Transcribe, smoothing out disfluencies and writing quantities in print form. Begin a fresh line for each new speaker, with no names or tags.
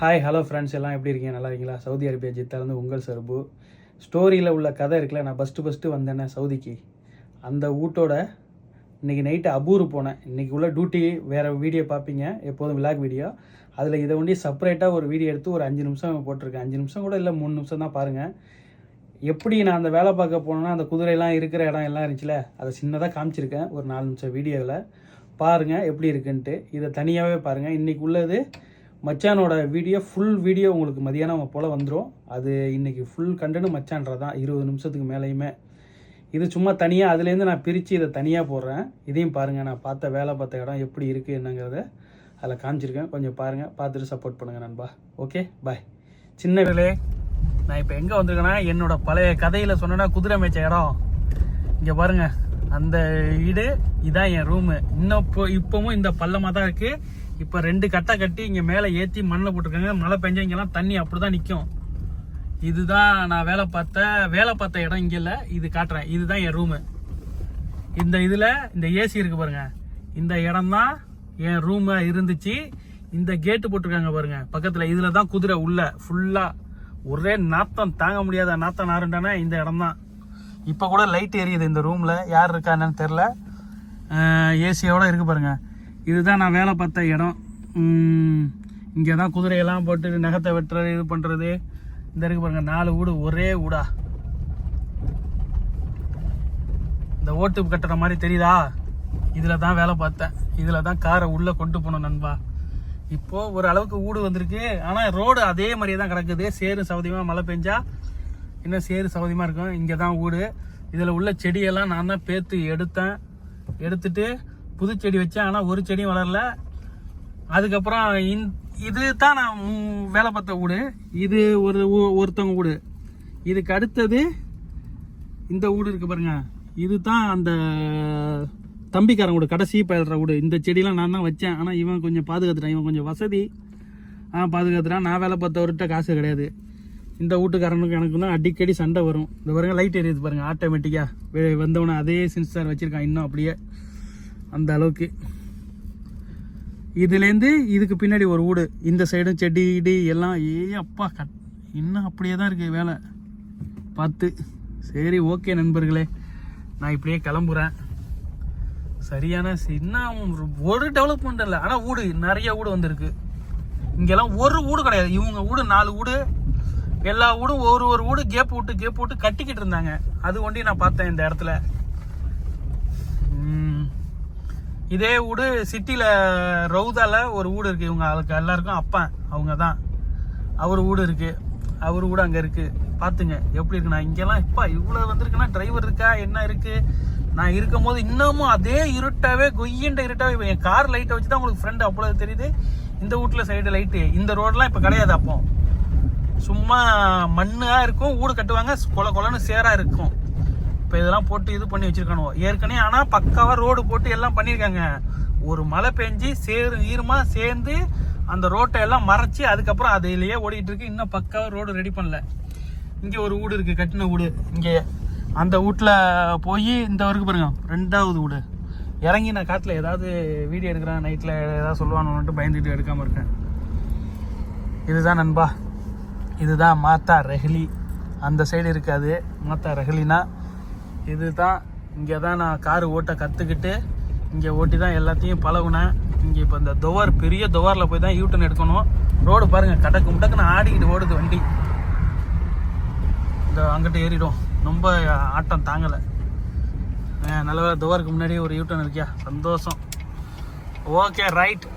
Hi hello friends, எல்லாம் எப்படி இருக்கீங்க? நல்லா இருக்கீங்களா? சவுதி அரேபியா ஜித்தாலேருந்து உங்கள் சர்பு. ஸ்டோரியில் உள்ள கதை இருக்குல்ல, நான் ஃபஸ்ட்டு வந்தேனே சவுதிக்கு, அந்த வீட்டோட இன்றைக்கி நைட்டு அபூர் போனேன். இன்றைக்கி உள்ள டியூட்டி வேறு வீடியோ பார்ப்பீங்க, எப்போதும் விலாக் வீடியோ. அதில் இதை ஒண்டி செப்பரேட்டாக ஒரு வீடியோ எடுத்து ஒரு 5 நிமிஷம் போட்டிருக்கேன். 5 நிமிஷம் கூட இல்லை, 3 நிமிஷம் தான். பாருங்கள் எப்படி நான் அந்த வேலை பார்க்க போனேன்னா, அந்த குதிரையெல்லாம் இருக்கிற இடம் எல்லாம் இருந்துச்சுல, அதை சின்னதாக காமிச்சிருக்கேன் ஒரு 4 நிமிஷம் வீடியோவில். பாருங்கள் எப்படி இருக்குன்ட்டு. இதை தனியாகவே பாருங்கள். இன்றைக்கி உள்ளது மச்சானோட வீடியோ, ஃபுல் வீடியோ உங்களுக்கு மதியானம் போல் வந்துடும். அது இன்றைக்கி ஃபுல் கண்டென்ட் மச்சான்றதான், 20 நிமிஷத்துக்கு மேலேயுமே. இது சும்மா தனியாக அதுலேருந்து நான் பிரித்து இதை தனியாக போடுறேன். இதையும் பாருங்கள், நான் வேலை பார்த்த இடம் எப்படி இருக்குது என்னங்கிறத அதில் காமிச்சிருக்கேன். கொஞ்சம் பாருங்கள், பார்த்துட்டு சப்போர்ட் பண்ணுங்கள் நண்பா. ஓகே, பாய். சின்ன வேலை. நான் இப்போ எங்கே வந்திருக்கேன்னா, என்னோட பழைய கதையில் சொன்னேன்னா குதிரை மேய்ச்ச இடம். இங்கே பாருங்கள், அந்த வீடு இதான் என் ரூமு. இப்போவும் இந்த பள்ளமாக தான் இருக்குது. இப்போ 2 கட்டை கட்டி இங்கே மேலே ஏற்றி மண்ணில் போட்டிருக்காங்க. மழை பெஞ்சா இங்கெல்லாம் தண்ணி அப்படி தான் நிற்கும். இதுதான் நான் வேலை பார்த்த இடம். இங்கே இல்லை, இது காட்டுறேன். இதுதான் என் ரூமு. இந்த இதில் இந்த ஏசி இருக்குது பாருங்கள், இந்த இடம் தான் என் ரூமாக இருந்துச்சு. இந்த கேட்டு போட்டிருக்காங்க பாருங்கள் பக்கத்தில். இதில் தான் குதிரை உள்ள ஃபுல்லாக ஒரே நாத்தம், தாங்க முடியாத நாத்தம் நாருண்டானே இந்த இடம் தான். இப்போ கூட லைட் எரியுது இந்த ரூமில், யார் இருக்கா என்னன்னு தெரில. ஏசியோட இருக்குது பாருங்கள். இதுதான் நான் வேலை பார்த்த இடம். இங்கே தான் குதிரையெல்லாம் போட்டு நகத்தை வெட்டுறது, இது பண்ணுறது. இந்த இருக்கு பாருங்கள், 4 வீடு ஒரே வீடா. இந்த ஓட்டு கட்டுற மாதிரி தெரியுதா? இதில் தான் வேலை பார்த்தேன். இதில் தான் காரை உள்ளே கொண்டு போனோம் நண்பா. இப்போது ஒரு அளவுக்கு வீடு வந்திருக்கு. ஆனால் ரோடு அதே மாதிரியே தான் கிடக்குது. சேரு சவுதியமாக, மழை பெஞ்சா இன்னும் சேரு சவுதியமாக இருக்கும். இங்கே தான் வீடு. இதில் உள்ள செடியெல்லாம் நான் தான் பேத்து எடுத்துட்டு புது செடி வச்சேன். ஆனால் ஒரு செடியும் வளரல. அதுக்கப்புறம் இது தான் நான் வேலை பார்த்த வீடு. இது ஒருத்தவங்க வீடு. இதுக்கு அடுத்தது இந்த வீடு இருக்கு பாருங்க, இது தான் அந்த தம்பிக்காரன் வீடு, கடைசி பயில்ற வீடு. இந்த செடியெல்லாம் நான் தான் வச்சேன். ஆனால் இவன் கொஞ்சம் பாதுகாத்துட்டான். இவன் கொஞ்சம் வசதி பாதுகாத்துட்டான். நான் வேலை பார்த்தவர்கிட்ட காசு கிடையாது. இந்த வீட்டுக்காரனுக்கு எனக்கு தான் அடிக்கடி சண்டை வரும். இந்த பாருங்க, லைட் எரியுது பாருங்கள் ஆட்டோமேட்டிக்காக. வந்தவொடனே அதே சென்சார் வச்சுருக்கான் இன்னும் அப்படியே, அந்த அளவுக்கு. இதுலேருந்து இதுக்கு பின்னாடி ஒரு வீடு. இந்த சைடும் செடி இடி எல்லாம். அப்பா இன்னும் அப்படியே தான் இருக்குது வேலை பார்த்து. சரி, ஓகே நண்பர்களே, நான் இப்படியே கிளம்புறேன். சரியான இன்னும் ஒரு டெவலப்மெண்ட் இல்லை. ஆனால் வீடு நிறைய வீடு வந்திருக்கு. இங்கெல்லாம் ஒரு வீடு கிடையாது. இவங்க வீடு 4 வீடு. எல்லா வீடும் ஒரு வீடு கேப் விட்டு கட்டிக்கிட்டு இருந்தாங்க. அது ஒண்டி நான் பார்த்தேன் இந்த இடத்துல. இதே வீடு சிட்டியில் ரவுதால ஒரு வீடு இருக்குது. இவங்க அதுக்கு எல்லாருக்கும் அப்பா அவங்க தான். அவர் வீடு இருக்குது. அவர் வீடு அங்கே இருக்குது. பார்த்துங்க எப்படி இருக்கு. நான் இங்கெல்லாம் இப்போ இவ்வளோ வந்திருக்குன்னா டிரைவர் இருக்கா என்ன இருக்குது. நான் இருக்கும் போது இன்னமும் அதே இருட்டாவே, கொய்யண்ட இருட்டாவே. என் கார் லைட்டை வச்சு தான் உங்களுக்கு ஃப்ரெண்டு அவ்வளோ தெரியுது. இந்த வீட்டில் சைடு லைட்டு. இந்த ரோடெலாம் இப்போ கிடையாது. அப்போ சும்மா மண்ணாக இருக்கும். வீடு கட்டுவாங்க, கொலன்னு சேராக இருக்கும். இப்போ இதெல்லாம் போட்டு இது பண்ணி வச்சிருக்கானோ ஏற்கனவே. ஆனால் பக்காவாக ரோடு போட்டு எல்லாம் பண்ணியிருக்காங்க. ஒரு மழை பெஞ்சு ஈரமாக சேர்ந்து அந்த ரோட்டை எல்லாம் மறைச்சி அதுக்கப்புறம் அதிலேயே ஓடிட்டு இருக்கு. இன்னும் பக்காவாக ரோடு ரெடி பண்ணல. இங்கே ஒரு வீடு இருக்குது, கட்டின வீடு. இங்கே அந்த வீட்டில் போய் இந்த வரைக்கும் பாருங்க, 2வது வீடு. இறங்கி நான் காட்டில் ஏதாவது வீடியோ எடுக்கிறேன், நைட்டில் ஏதாவது சொல்லுவானுன்ட்டு பயந்துட்டு எடுக்காமல் இருக்கேன். இதுதான் நண்பா, இதுதான் மாத்தா ரெஹ்லி. அந்த சைடு இருக்காது மாத்தா ரெஹ்லினா. இது தான். இங்கே தான் நான் காரு ஓட்ட கற்றுக்கிட்டு இங்கே ஓட்டி தான் எல்லாத்தையும் பழகுனேன். இங்கே இப்போ இந்த பெரிய துவாரில் போய் தான் யூட்டன் எடுக்கணும். ரோடு பாருங்கள், கடக்கு முடக்குன்னு ஆடிக்கிட்டு ஓடுது வண்டி. இந்த அங்கிட்ட ஏறிடும். ரொம்ப ஆட்டம் தாங்கலை. நல்ல துவாருக்கு முன்னாடியே ஒரு யூட்டன் இருக்கியா, சந்தோஷம். Okay, right.